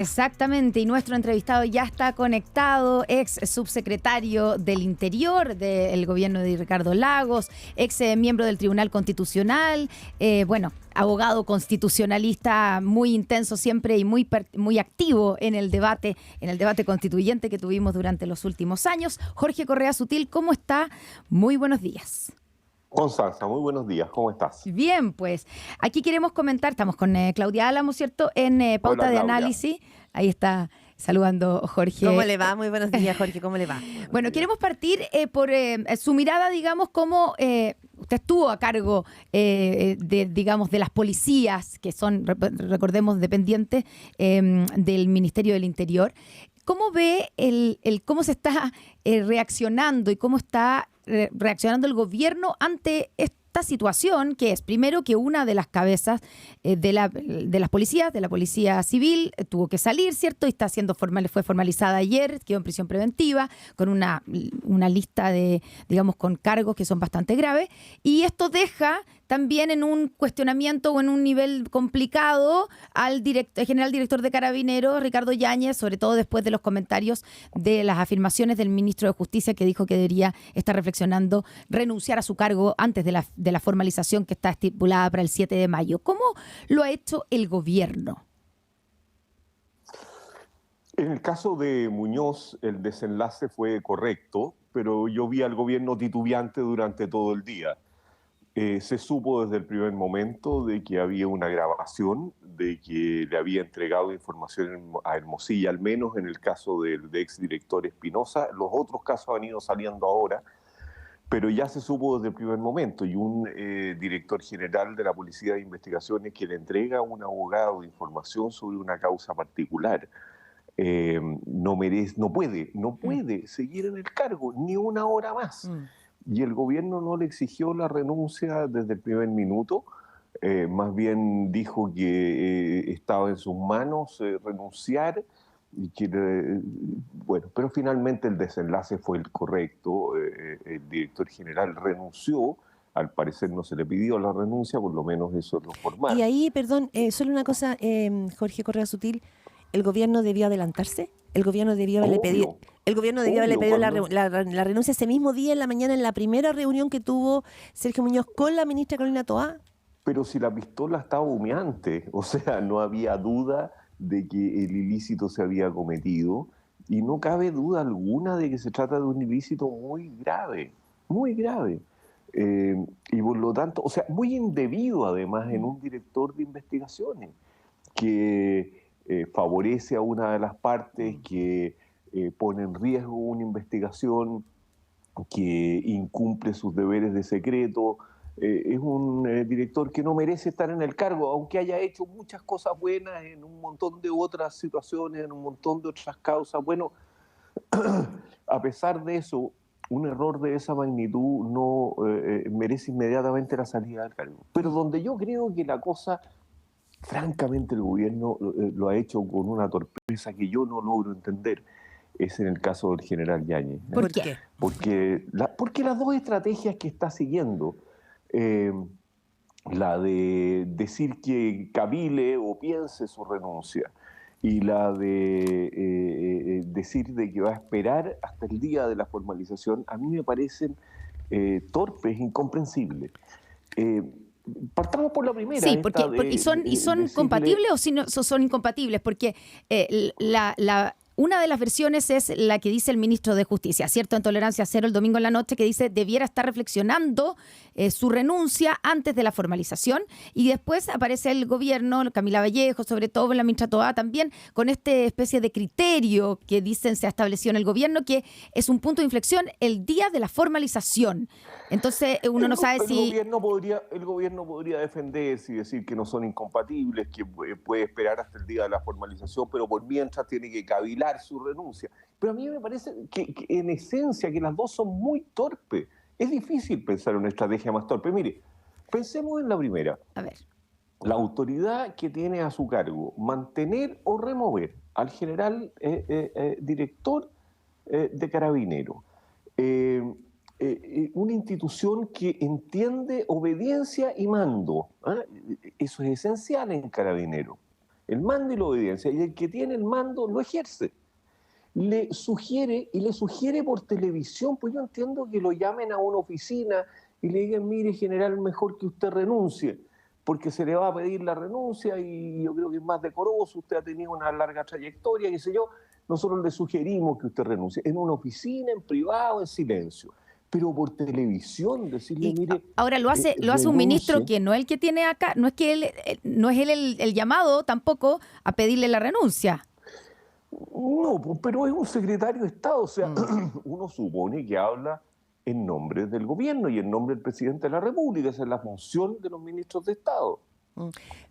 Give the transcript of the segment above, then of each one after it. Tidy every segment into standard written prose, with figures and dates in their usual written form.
Exactamente, y nuestro entrevistado ya está conectado, ex subsecretario del Interior del gobierno de Ricardo Lagos, ex miembro del Tribunal Constitucional, abogado constitucionalista muy intenso siempre y muy activo en el debate constituyente que tuvimos durante los últimos años. Jorge Correa Sutil, ¿cómo está? Muy buenos días. Constanza, muy buenos días, ¿cómo estás? Bien, pues aquí queremos comentar, estamos con Claudia Álamo, ¿cierto? En Hola, Pauta de Claudia. Análisis. Ahí está saludando Jorge. ¿Cómo le va? Muy buenos días, Jorge. ¿Cómo le va? Bueno, queremos partir por su mirada, digamos, cómo usted estuvo a cargo, de las policías, que son, recordemos, dependientes del Ministerio del Interior. ¿Cómo ve cómo se está reaccionando y cómo está reaccionando el gobierno ante esta situación, que es primero que una de las cabezas de las policías, de la policía civil, tuvo que salir, ¿cierto? Y está siendo fue formalizada ayer, quedó en prisión preventiva, con una lista de, digamos, con cargos que son bastante graves. Y esto deja también en un cuestionamiento o en un nivel complicado al general director de Carabineros, Ricardo Yáñez, sobre todo después de los comentarios de las afirmaciones del ministro de Justicia, que dijo que debería estar reflexionando renunciar a su cargo antes de la formalización que está estipulada para el 7 de mayo. ¿Cómo lo ha hecho el gobierno? En el caso de Muñoz, el desenlace fue correcto, pero yo vi al gobierno titubeante durante todo el día. Se supo desde el primer momento de que había una grabación, de que le había entregado información a Hermosilla, al menos en el caso del exdirector Espinosa. Los otros casos han ido saliendo ahora, pero ya se supo desde el primer momento, y un director general de la Policía de Investigaciones que le entrega a un abogado información sobre una causa particular, no puede seguir en el cargo ni una hora más. Y el gobierno no le exigió la renuncia desde el primer minuto, más bien dijo que estaba en sus manos renunciar, y que, pero finalmente el desenlace fue el correcto. El director general renunció, al parecer no se le pidió la renuncia, por lo menos eso es lo formal. Y ahí, perdón, solo una cosa, Jorge Correa Sutil, ¿el gobierno debió adelantarse? ¿El gobierno debió haberle pedido, la renuncia ese mismo día en la mañana, en la primera reunión que tuvo Sergio Muñoz con la ministra Carolina Toá? Pero si la pistola estaba humeante, o sea, no había duda de que el ilícito se había cometido, y no cabe duda alguna de que se trata de un ilícito muy grave, muy grave. Y por lo tanto, o sea, muy indebido además en un director de investigaciones que favorece a una de las partes, que pone en riesgo una investigación, que incumple sus deberes de secreto. Es un director que no merece estar en el cargo, aunque haya hecho muchas cosas buenas en un montón de otras situaciones, en un montón de otras causas. Bueno, a pesar de eso, un error de esa magnitud no merece inmediatamente la salida del cargo. Pero donde yo creo que la cosa, francamente, el gobierno lo ha hecho con una torpeza que yo no logro entender, es en el caso del general Yáñez. ¿Por qué? Porque las dos estrategias que está siguiendo, eh, la de decir que cavile o piense su renuncia, y la de decir de que va a esperar hasta el día de la formalización, a mí me parecen torpes, incomprensibles. Partamos por la primera. Sí, ¿y son compatibles o si no, son incompatibles? Porque una de las versiones es la que dice el ministro de Justicia, ¿cierto? En Tolerancia Cero el domingo en la noche, que dice debiera estar reflexionando su renuncia antes de la formalización. Y después aparece el gobierno, Camila Vallejo, sobre todo la ministra Toá también, con esta especie de criterio que dicen se ha establecido en el gobierno, que es un punto de inflexión el día de la formalización. Entonces uno no sabe si... El gobierno podría defenderse y decir que no son incompatibles, que puede esperar hasta el día de la formalización, pero por mientras tiene que cavilar su renuncia. Pero a mí me parece que en esencia que las dos son muy torpes. Es difícil pensar en una estrategia más torpe. Mire, pensemos en la primera. A ver. La autoridad que tiene a su cargo mantener o remover al general director de Carabineros. Una institución que entiende obediencia y mando. Eso es esencial en Carabineros. el mando y la obediencia, y el que tiene el mando lo ejerce. Le sugiere por televisión, pues yo entiendo que lo llamen a una oficina y le digan, mire, general, mejor que usted renuncie, porque se le va a pedir la renuncia y yo creo que es más decoroso, usted ha tenido una larga trayectoria, qué sé yo, nosotros le sugerimos que usted renuncie, en una oficina, en privado, en silencio, pero por televisión decirle, mire, ahora lo hace un ministro que no es el que tiene acá, no es que no es él el llamado tampoco a pedirle la renuncia. No, pero es un secretario de Estado, o sea, uno supone que habla en nombre del gobierno y en nombre del presidente de la República, esa es la función de los ministros de Estado.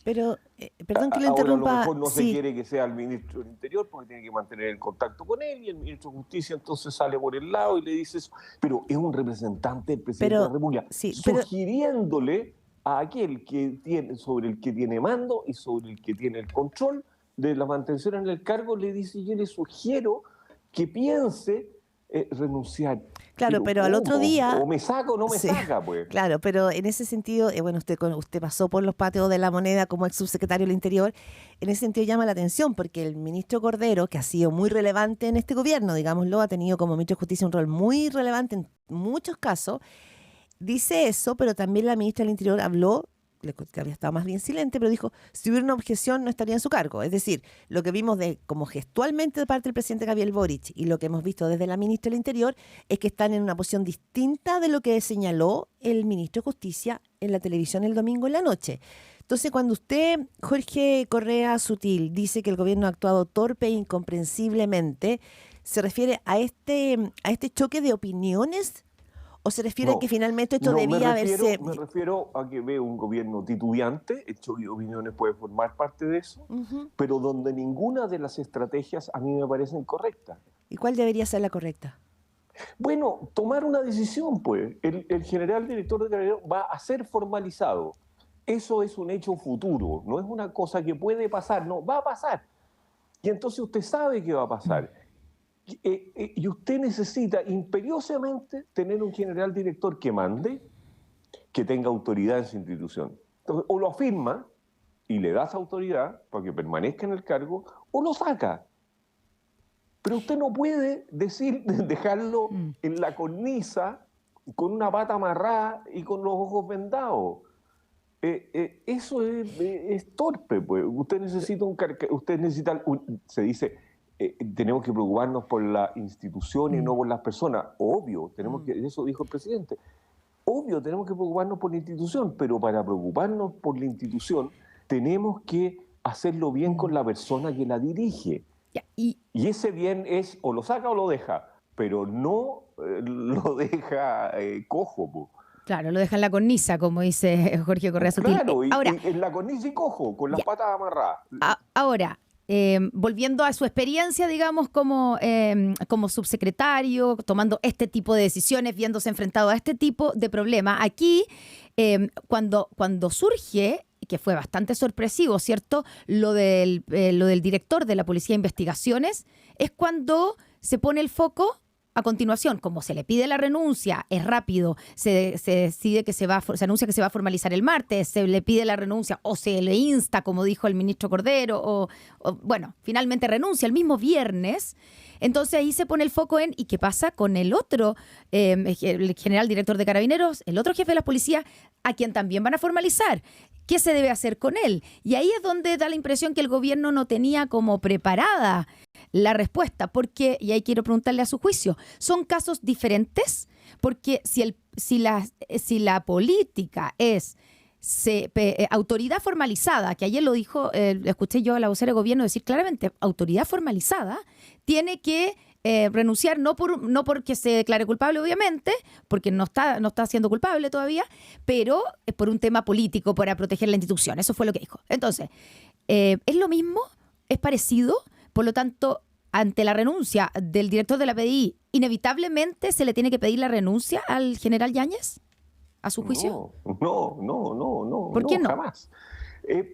Pero, perdón que lo Ahora interrumpa. a lo mejor no se sí. quiere que sea el ministro del Interior porque tiene que mantener el contacto con él y el ministro de Justicia entonces sale por el lado y le dice eso. Pero es un representante del presidente de la República sugiriéndole a aquel sobre el que tiene mando y sobre el que tiene el control de la mantención en el cargo, le dice, yo le sugiero que piense renunciar. Claro, pero al otro día... O me saca o no me saca, pues. Claro, pero en ese sentido, bueno, usted pasó por los patios de la Moneda como ex subsecretario del Interior, en ese sentido llama la atención, porque el ministro Cordero, que ha sido muy relevante en este gobierno, digámoslo, ha tenido como ministro de Justicia un rol muy relevante en muchos casos, dice eso, pero también la ministra del Interior habló, que había estado más bien silente, pero dijo, si hubiera una objeción no estaría en su cargo. Es decir, lo que vimos como gestualmente de parte del presidente Gabriel Boric y lo que hemos visto desde la ministra del Interior es que están en una posición distinta de lo que señaló el ministro de Justicia en la televisión el domingo en la noche. Entonces, cuando usted, Jorge Correa Sutil, dice que el gobierno ha actuado torpe e incomprensiblemente, ¿se refiere a este choque de opiniones? ¿O se refiere a que finalmente esto debía haberse...? Me refiero a que veo un gobierno titubeante, el choque de opiniones puede formar parte de eso, pero donde ninguna de las estrategias a mí me parecen correctas. ¿Y cuál debería ser la correcta? Bueno, tomar una decisión, pues. El general director de Carabineros va a ser formalizado. Eso es un hecho futuro, no es una cosa que puede pasar, no, va a pasar. Y entonces usted sabe que va a pasar. Y usted necesita imperiosamente tener un general director que mande, que tenga autoridad en su institución. Entonces, o lo afirma y le das autoridad para que permanezca en el cargo, o lo saca. Pero usted no puede dejarlo en la cornisa con una pata amarrada y con los ojos vendados. Eso es torpe, pues. Usted necesita se dice... tenemos que preocuparnos por la institución y no por las personas. Obvio, eso dijo el presidente. Obvio, tenemos que preocuparnos por la institución, pero para preocuparnos por la institución tenemos que hacerlo bien con la persona que la dirige. Y ese bien es o lo saca o lo deja, pero no lo deja cojo, po. Claro, lo deja en la cornisa, como dice Jorge Correa Sutil. Claro, ahora, y en la cornisa y cojo, con las patas amarradas. Ahora, volviendo a su experiencia, digamos, como subsecretario, tomando este tipo de decisiones, viéndose enfrentado a este tipo de problemas. Aquí, cuando surge, que fue bastante sorpresivo, ¿cierto? Lo del director de la Policía de Investigaciones, es cuando se pone el foco. A continuación, como se le pide la renuncia, es rápido, se decide que se anuncia que se va a formalizar el martes, se le pide la renuncia o se le insta, como dijo el ministro Cordero, o bueno, finalmente renuncia el mismo viernes. Entonces ahí se pone el foco en, ¿y qué pasa con el otro, el general director de Carabineros, el otro jefe de la policía, a quien también van a formalizar? ¿Qué se debe hacer con él? Y ahí es donde da la impresión que el gobierno no tenía como preparada la respuesta, porque, y ahí quiero preguntarle a su juicio, ¿son casos diferentes? Porque si la política es autoridad formalizada, que ayer lo dijo, escuché yo a la vocera de gobierno decir claramente, autoridad formalizada, tiene que renunciar no porque se declare culpable, obviamente, porque no está siendo culpable todavía, pero por un tema político, para proteger la institución. Eso fue lo que dijo. Entonces, ¿es lo mismo? ¿Es parecido? Por lo tanto, ante la renuncia del director de la PDI, ¿inevitablemente se le tiene que pedir la renuncia al general Yáñez? ¿A su juicio? No. ¿Por qué no? Jamás.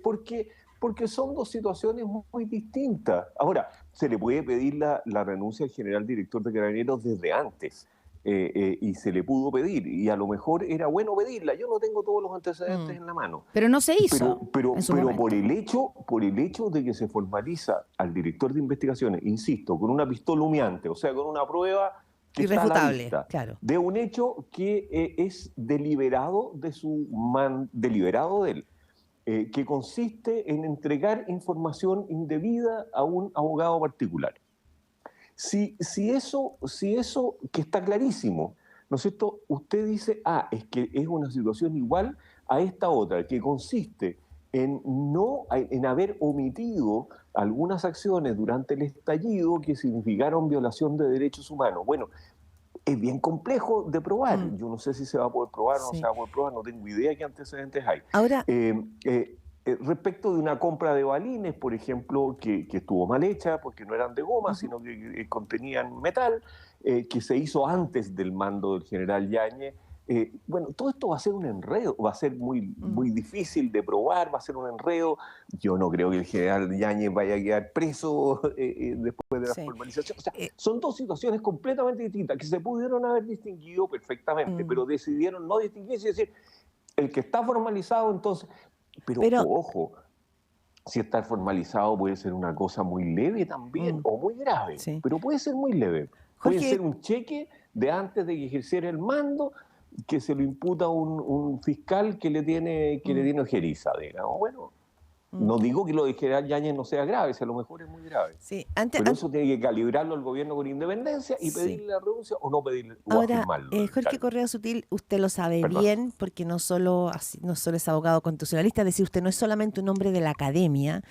Porque son dos situaciones muy distintas. Ahora, se le puede pedir la renuncia al general director de Carabineros desde antes. y se le pudo pedir, y a lo mejor era bueno pedirla. Yo no tengo todos los antecedentes en la mano. Pero no se hizo en su pero momento. por el hecho de que se formaliza al director de investigaciones, insisto, con una pistola humeante, o sea, con una prueba que está a la Irrefutable, vista, claro. de un hecho que es deliberado de él, que consiste en entregar información indebida a un abogado particular. Si eso que está clarísimo, ¿no es cierto? Usted dice, es que es una situación igual a esta otra, que consiste en haber omitido algunas acciones durante el estallido que significaron violación de derechos humanos. Bueno, es bien complejo de probar. Yo no sé si se va a poder probar o no se va a poder probar, no tengo idea qué antecedentes hay. Ahora, respecto de una compra de balines, por ejemplo, que estuvo mal hecha porque no eran de goma, sino que contenían metal, que se hizo antes del mando del general Yáñez. Bueno, todo esto va a ser un enredo, va a ser muy difícil de probar, va a ser un enredo. Yo no creo que el general Yáñez vaya a quedar preso después de la formalización. O sea, son dos situaciones completamente distintas que se pudieron haber distinguido perfectamente, pero decidieron no distinguirse y decir, el que está formalizado, entonces... Pero ojo, si está formalizado puede ser una cosa muy leve también, o muy grave, pero puede ser muy leve. Puede ser un cheque de antes de que ejerciera el mando, que se lo imputa un fiscal que le tiene ojeriza, digamos. Bueno, no digo que lo de general Yáñez no sea grave, si a lo mejor es muy grave. Pero eso tiene que calibrarlo el gobierno con independencia y pedirle la renuncia o no pedirle o afirmarlo. Jorge Correa Sutil, usted lo sabe bien, porque no solo es abogado constitucionalista, es decir, usted no es solamente un hombre de la academia,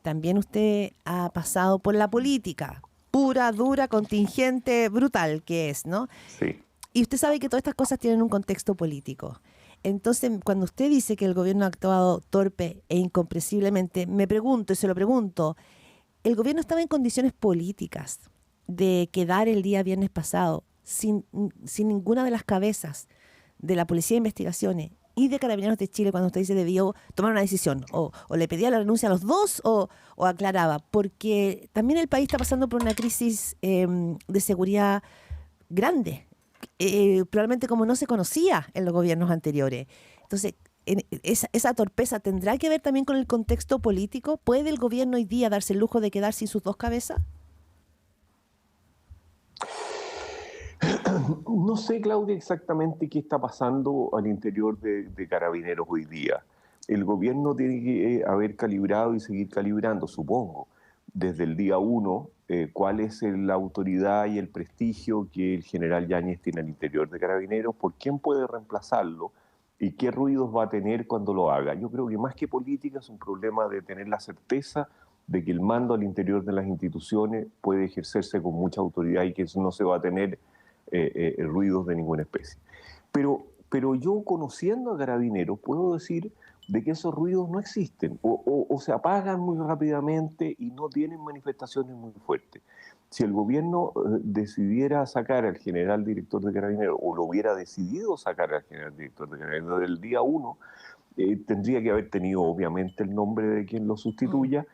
también usted ha pasado por la política, pura, dura, contingente, brutal que es, ¿no? Sí. Y usted sabe que todas estas cosas tienen un contexto político. Entonces, cuando usted dice que el gobierno ha actuado torpe e incomprensiblemente, me pregunto, y se lo pregunto, ¿el gobierno estaba en condiciones políticas de quedar el día viernes pasado sin ninguna de las cabezas de la Policía de Investigaciones y de Carabineros de Chile cuando usted dice debió tomar una decisión? ¿O le pedía la renuncia a los dos o aclaraba? Porque también el país está pasando por una crisis de seguridad grande. Probablemente como no se conocía en los gobiernos anteriores. Entonces, esa torpeza tendrá que ver también con el contexto político. ¿Puede el gobierno hoy día darse el lujo de quedar sin sus dos cabezas? No sé, Claudia, exactamente qué está pasando al interior de Carabineros hoy día. El gobierno tiene que haber calibrado y seguir calibrando, supongo, desde el día 1, cuál es la autoridad y el prestigio que el general Yáñez tiene al interior de Carabineros, por quién puede reemplazarlo y qué ruidos va a tener cuando lo haga. Yo creo que más que política es un problema de tener la certeza de que el mando al interior de las instituciones puede ejercerse con mucha autoridad y que eso no se va a tener ruidos de ninguna especie. Pero yo, conociendo a Carabineros, puedo decir de que esos ruidos no existen o se apagan muy rápidamente y no tienen manifestaciones muy fuertes. Si el gobierno decidiera sacar al general director de Carabineros o lo hubiera decidido sacar al general director de Carabineros del día 1, tendría que haber tenido obviamente el nombre de quien lo sustituya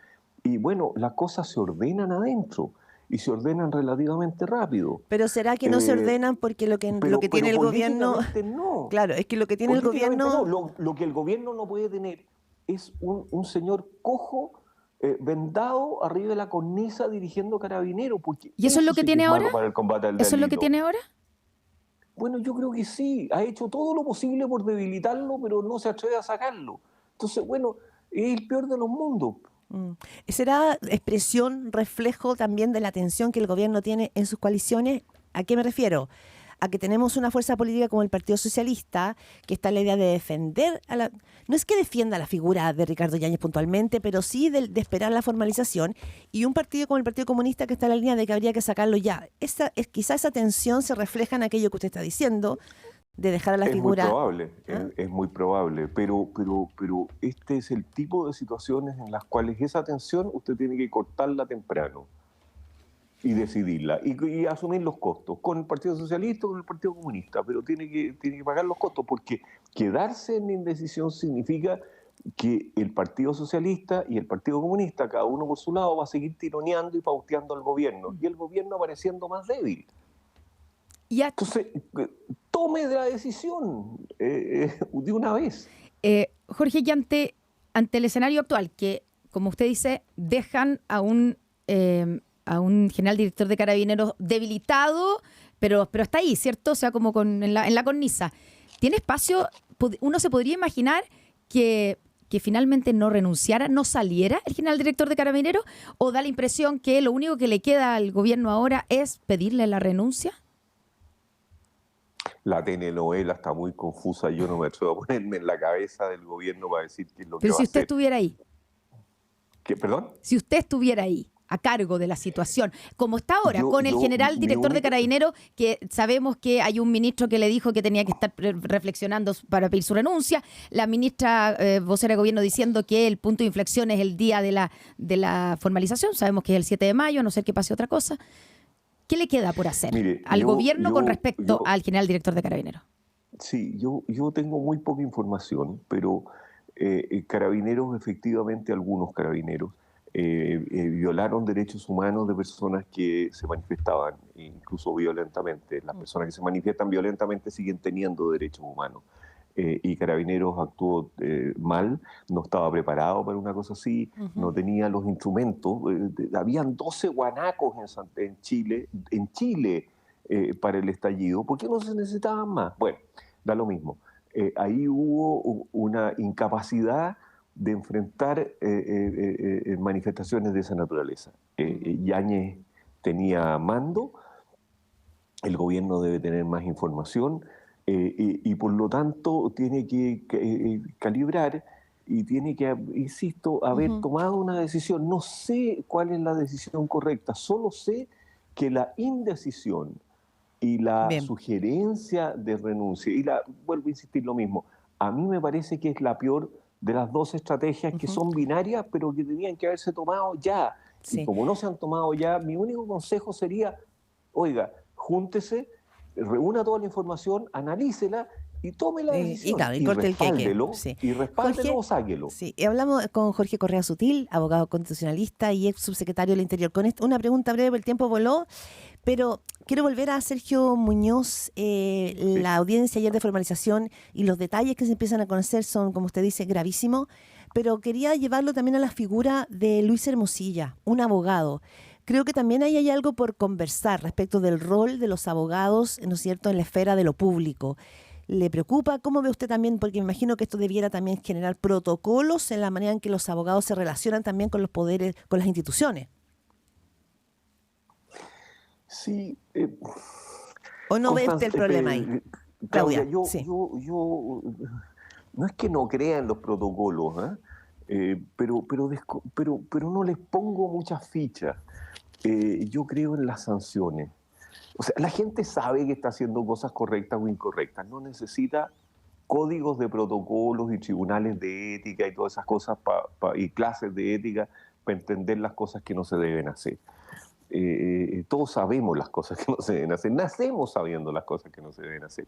y bueno, las cosas se ordenan adentro. Y se ordenan relativamente rápido. Pero ¿será que no se ordenan porque lo que tiene el gobierno... No. Claro, es que lo que tiene el gobierno... No. Lo que el gobierno no puede tener es un señor cojo vendado arriba de la cornisa dirigiendo Carabineros. ¿Y eso es lo que tiene ahora? Para el combate al ¿Eso es lo que tiene ahora? Bueno, yo creo que sí. Ha hecho todo lo posible por debilitarlo, pero no se atreve a sacarlo. Entonces, bueno, es el peor de los mundos. ¿Será expresión, reflejo también de la tensión que el gobierno tiene en sus coaliciones? ¿A qué me refiero? A que tenemos una fuerza política como el Partido Socialista, que está en la idea de defender no es que defienda la figura de Ricardo Yáñez puntualmente, pero sí de esperar la formalización, y un partido como el Partido Comunista que está en la línea de que habría que sacarlo ya. Quizá esa tensión se refleja en aquello que usted está diciendo, de dejar a la figura... Es muy probable, pero este es el tipo de situaciones en las cuales esa tensión usted tiene que cortarla temprano y decidirla y asumir los costos con el Partido Socialista o con el Partido Comunista, pero tiene que pagar los costos, porque quedarse en la indecisión significa que el Partido Socialista y el Partido Comunista, cada uno por su lado, va a seguir tironeando y pauteando al gobierno, y el gobierno apareciendo más débil. Entonces, tome la decisión de una vez. Jorge, y ante el escenario actual, que, como usted dice, dejan a un general director de Carabineros debilitado, pero está ahí, ¿cierto? O sea, como en la cornisa. ¿Tiene espacio? ¿Uno se podría imaginar que finalmente no renunciara, no saliera el general director de Carabineros? ¿O da la impresión que lo único que le queda al gobierno ahora es pedirle la renuncia? La telenovela está muy confusa. Yo no me atrevo a ponerme en la cabeza del gobierno para decir qué es lo que Pero va si a usted hacer. estuviera ahí. ¿Perdón? Si usted estuviera ahí, a cargo de la situación, como está ahora, con el general director de Carabineros, que sabemos que hay un ministro que le dijo que tenía que estar reflexionando para pedir su renuncia, la ministra vocera de gobierno diciendo que el punto de inflexión es el día de la formalización, sabemos que es el 7 de mayo, a no ser que pase otra cosa. ¿Qué le queda por hacer al gobierno con respecto al general director de Carabineros? Sí, yo tengo muy poca información, pero carabineros, efectivamente, algunos carabineros, violaron derechos humanos de personas que se manifestaban, incluso violentamente. Las personas que se manifiestan violentamente siguen teniendo derechos humanos. Y Carabineros actuó mal, no estaba preparado para una cosa así, no tenía los instrumentos. Habían 12 guanacos en Chile para el estallido. ¿Por qué no se necesitaban más? Bueno, da lo mismo. Ahí hubo una incapacidad de enfrentar manifestaciones de esa naturaleza. Yáñez tenía mando, el gobierno debe tener más información, y por lo tanto tiene que calibrar y tiene que, insisto, haber tomado una decisión. No sé cuál es la decisión correcta, solo sé que la indecisión y la sugerencia de renuncia, vuelvo a insistir lo mismo, a mí me parece que es la peor de las dos estrategias que son binarias, pero que tenían que haberse tomado ya. Sí. Y como no se han tomado ya, mi único consejo sería, oiga, júntese, reúna toda la información, analícela y tome la decisión. Y corte el queque. Sí. Y respáldelo o sáquelo. Sí, hablamos con Jorge Correa Sutil, abogado constitucionalista y ex subsecretario del Interior. Con una pregunta breve, el tiempo voló, pero quiero volver a Sergio Muñoz. La audiencia ayer de formalización y los detalles que se empiezan a conocer son, como usted dice, gravísimos, pero quería llevarlo también a la figura de Luis Hermosilla, un abogado. Creo que también ahí hay algo por conversar respecto del rol de los abogados, ¿no es cierto?, en la esfera de lo público. ¿Le preocupa? ¿Cómo ve usted también? Porque me imagino que esto debiera también generar protocolos en la manera en que los abogados se relacionan también con los poderes, con las instituciones. Sí. ¿O no ve usted el problema ahí? Claudia, yo no es que no crea en los protocolos, pero no les pongo muchas fichas. Yo creo en las sanciones. O sea, la gente sabe que está haciendo cosas correctas o incorrectas. No necesita códigos de protocolos y tribunales de ética y todas esas cosas y clases de ética para entender las cosas que no se deben hacer. Todos sabemos las cosas que no se deben hacer. Nacemos sabiendo las cosas que no se deben hacer.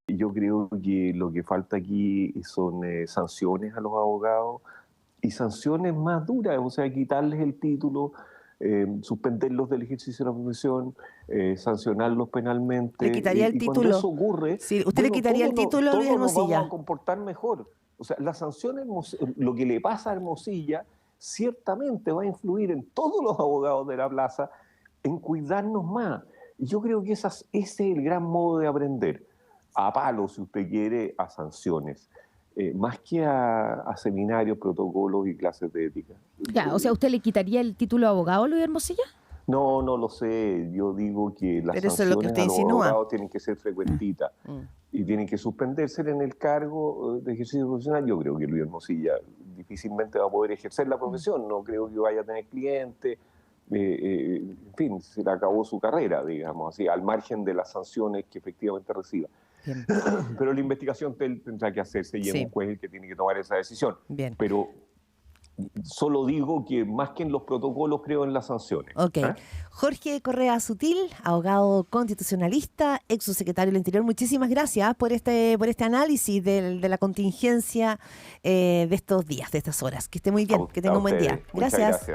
Yo creo que lo que falta aquí son sanciones a los abogados y sanciones más duras, o sea, quitarles el título, suspenderlos del ejercicio de la profesión, sancionarlos penalmente. ¿Le quitaría el título? Cuando eso ocurre, sí, ¿usted le quitaría el título a Luis Hermosilla? Todos nos vamos a comportar mejor. O sea, la sanción, lo que le pasa a Hermosilla, ciertamente va a influir en todos los abogados de la plaza en cuidarnos más. Y yo creo que ese es el gran modo de aprender. A palos, si usted quiere, a sanciones. Más que a seminarios, protocolos y clases de ética. Ya, o sea, ¿usted le quitaría el título de abogado a Luis Hermosilla? No lo sé. Yo digo que las sanciones a los abogados tienen que ser frecuentitas y tienen que suspenderse en el cargo de ejercicio profesional. Yo creo que Luis Hermosilla difícilmente va a poder ejercer la profesión. No creo que vaya a tener clientes. En fin, se le acabó su carrera, digamos así, al margen de las sanciones que efectivamente reciba. Bien. Pero la investigación tendrá que hacerse y es un juez el que tiene que tomar esa decisión. Bien. Pero solo digo que más que en los protocolos creo en las sanciones. Ok. Jorge Correa Sutil, abogado constitucionalista, ex subsecretario del Interior, muchísimas gracias por este análisis de la contingencia de estos días, de estas horas. Que esté muy bien, que tenga un buen día. Gracias.